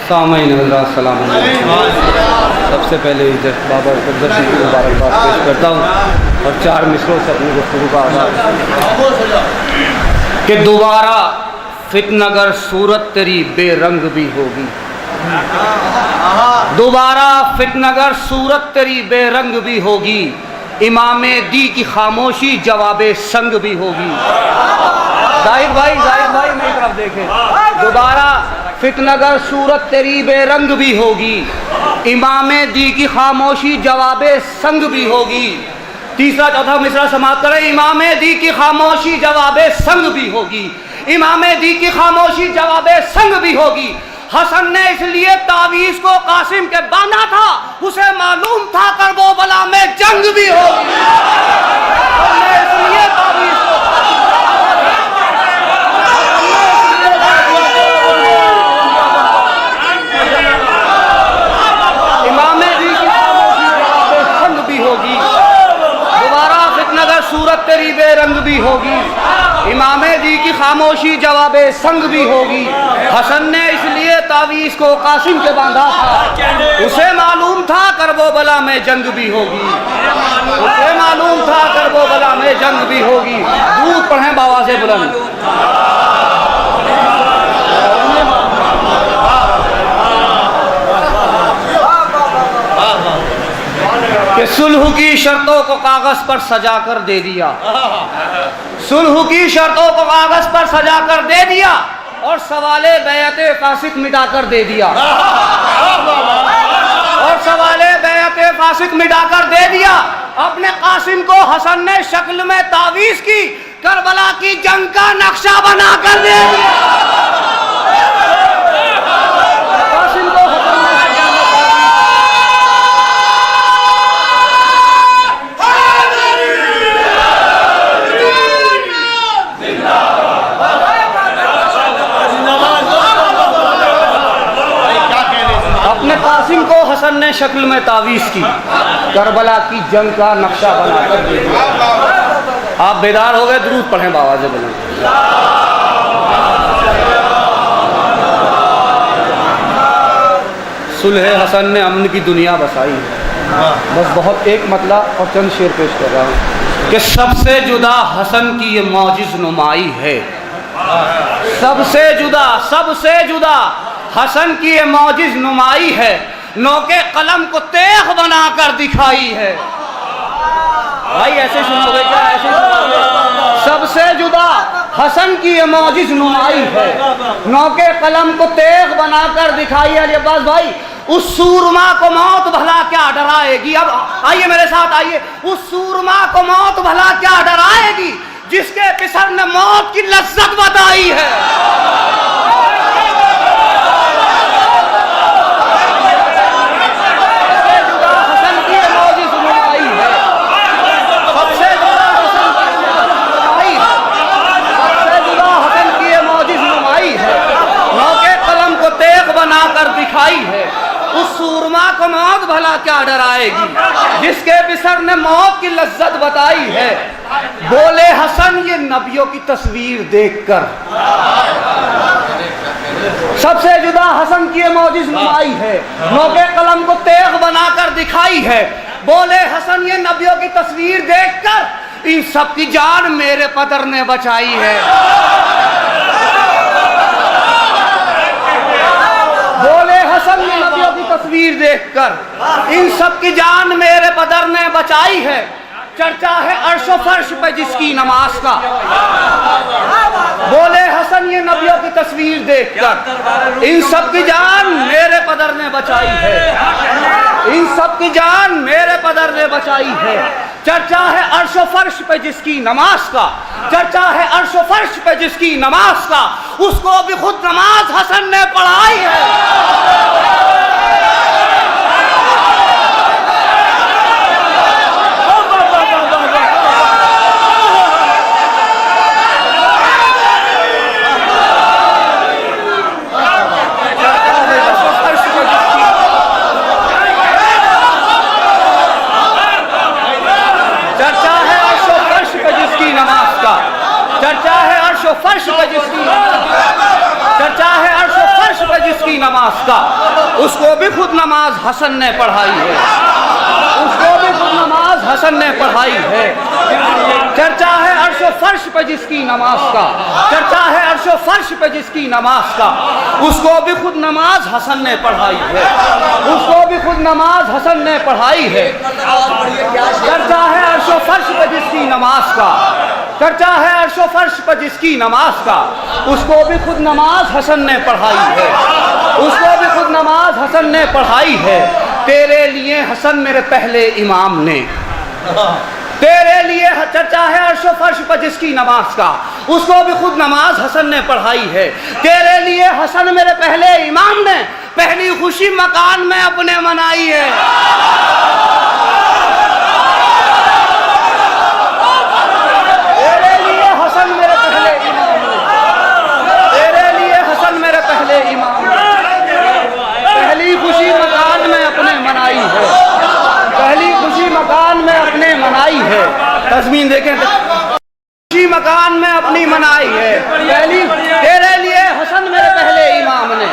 सामईन हज़रात सलाम अलैकुम। सबसे पहले बाबा क़ुद्दस की मुबारकबाद पेश करता हूँ और 4 मिसरों से अपनी गुफ्तगू का आगाज़ कि दोबारा फितनगर सूरत तेरी बेरंग भी होगी, दोबारा फितनगर सूरत तेरी बेरंग भी होगी, इमामे दी की खामोशी जवाबे संग भी होगी। जाहिद भाई मेरी तरफ देखें। दोबारा फितनगर सूरत तेरी बेरंग भी होगी, इमामे दी की खामोशी जवाबे संग भी होगी। तीसरा चौथा मिसरा समाप्त करें। इमामे दी की खामोशी जवाबे संग भी होगी, इमामे दी की खामोशी जवाबे संग भी होगी। हसन ने इसलिए तावीज़ को कासिम के बांधा था, उसे मालूम था करबला में जंग भी होगी। इसलिए तावीज़ को इमामे दी की खामोशी जवाबे संग भी होगी, दोबारा फितनगर सूरत तेरी बेरंग भी होगी, इमामे दी की खामोशी जवाबे संग भी होगी। हसन ने इसलिए तावीज़ को कासिम के बांधा था, उसे मालूम था करबला में जंग भी होगी, उसे मालूम था करबला में जंग भी होगी। दूध पढ़ें बाबा से बुलंद कि सुलह की शर्तों को कागज पर सजा कर दे दिया, सुलह की शर्तों को कागज पर सजा कर दे दिया और सवाले बैअते फासिक मिटा कर दे दिया, और सवाले बैअते फासिक मिटा कर दे दिया। अपने कासिम को हसन ने शक्ल में तावीज़ की करबला की जंग का नक्शा बना कर दे दिया। कासिम को हसन ने कासिम को हसन ने शक्ल में तावीज़ की करबला की जंग का नक्शा बनाकर दे दिया। आप बेदार हो गए, दुरूद पढ़ें बाबा से बोलें। सुलह हसन ने अमन की दुनिया बसाई है। बस बहुत एक मतला और चंद शेर पेश कर रहा हूँ कि सबसे जुदा हसन की ये मौजिज़ नुमाई है, सबसे जुदा हसन की ये मौजिज़ नुमाई है, नोके कलम को तेग बनाकर दिखाई है। भाई ऐसे सुनोगे क्या? ऐसे सुनोगे। सबसे जुदा हसन की ये मौजिज़ नुमाई है, नोके कलम को तेग बनाकर दिखाई है। ये बस भाई उस सूरमा को मौत भला क्या डराएगी। अब आइए मेरे साथ आइए। उस सूरमा को मौत भला क्या डराएगी, जिसके पिसर ने मौत की लज्जत बताई है। बनाकर दिखाई है। उस सूरमा को मौत भला क्या डराएगी, जिसके बिसर ने मौत की लज्जत बताई है। बोले हसन ये नबियों की तस्वीर देखकर, सबसे जुदा हसन की ये मौजिज़ नुमाई है, नोके कलम को तेग बनाकर दिखाई है। बोले हसन ये नबियों की तस्वीर देखकर, इन सब की जान मेरे पदर ने बचाई है। बोले हसन ने नबियों की तस्वीर देखकर, इन सब की जान मेरे पदर ने बचाई है। चर्चा है अर्शो फर्श पे जिसकी नमाज का, बोले हसन ये नबियों की तस्वीर देखकर, इन सब की जान मेरे पदर ने बचाई है, इन सब की जान मेरे पदर ने बचाई है। चर्चा है अर्शो फर्श पे जिसकी नमाज का, चर्चा है अर्शो फर्श पे जिसकी नमाज का, उसको भी खुद नमाज हसन ने पढ़ाई है। फर्श पे जिसकी चर्चा है अर्श फर्श पे जिसकी नमाज नमाज का, उसको भी खुद नमाज हसन ने पढ़ाई है, उसको भी खुद नमाज हसन ने पढ़ाई है। चर्चा है अर्शो फर्श पे जिसकी नमाज का, चर्चा है अर्शो फर्श पे जिसकी नमाज का, उसको भी खुद नमाज हसन ने पढ़ाई है, उसको भी खुद नमाज हसन ने पढ़ाई है। चर्चा है अर्शो फर्श पे जिसकी नमाज का, चर्चा है अर्शो फर्श पे जिसकी नमाज का, उसको भी खुद नमाज हसन ने पढ़ाई है, उसको भी खुद नमाज हसन ने पढ़ाई है। तेरे लिए हसन मेरे पहले इमाम ने, तेरे लिए चर्चा है अर्शो फर्श पर जिसकी नमाज का, उसको भी खुद नमाज हसन ने पढ़ाई है। तेरे लिए हसन मेरे पहले इमाम ने पहली खुशी मकान में अपने मनाई है। तेरे लिए हसन मेरे पहले इमाम ने, तेरे लिए हसन मेरे पहले इमाम ने पहली खुशी मकान में अपने मनाई है, पहली खुशी मकान में अपने मनाई है। तस्मीन देखें, खुशी मकान में अपनी मनाई है। पहली तेरे लिए हसन मेरे पहले इमाम ने,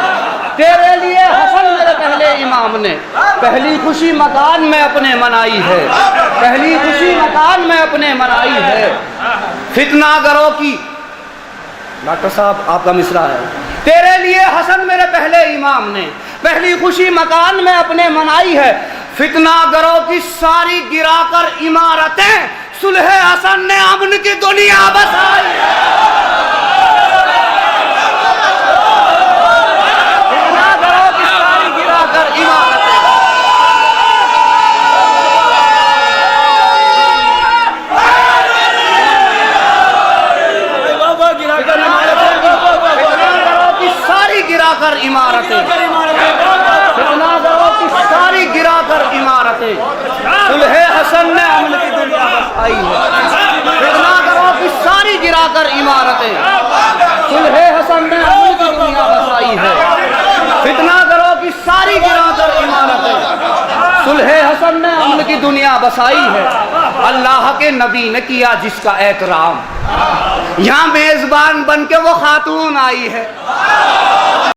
तेरे लिए हसन मेरे पहले इमाम ने पहली खुशी मकान में अपने मनाई है, पहली खुशी मकान में अपने मनाई है। फितनागरों की, डॉक्टर साहब आपका मिसरा है। तेरे लिए हसन मेरे पहले इमाम ने पहली खुशी मकान में अपने मनाई है। फितनागरों की सारी गिराकर इमारतें सुलह हसन ने अमन की दुनिया बसाई है। फितनागरों की सारी गिराकर इमारतें, फितनागरों की सारी गिराकर इमारतें, फितनागरों की सारी गिराकर इमारतें सुलह हसन ने अमन की दुनिया बसाई है। फितनागरों की सारी गिराकर इमारतें सुलह हसन ने अमन की दुनिया बसाई है। फितनागरों की सारी गिराकर इमारतें सुलह हसन ने अमन की दुनिया बसाई है। अल्लाह के नबी ने किया जिसका एहतराम, यहाँ मेजबान बन के वो खातून आई है।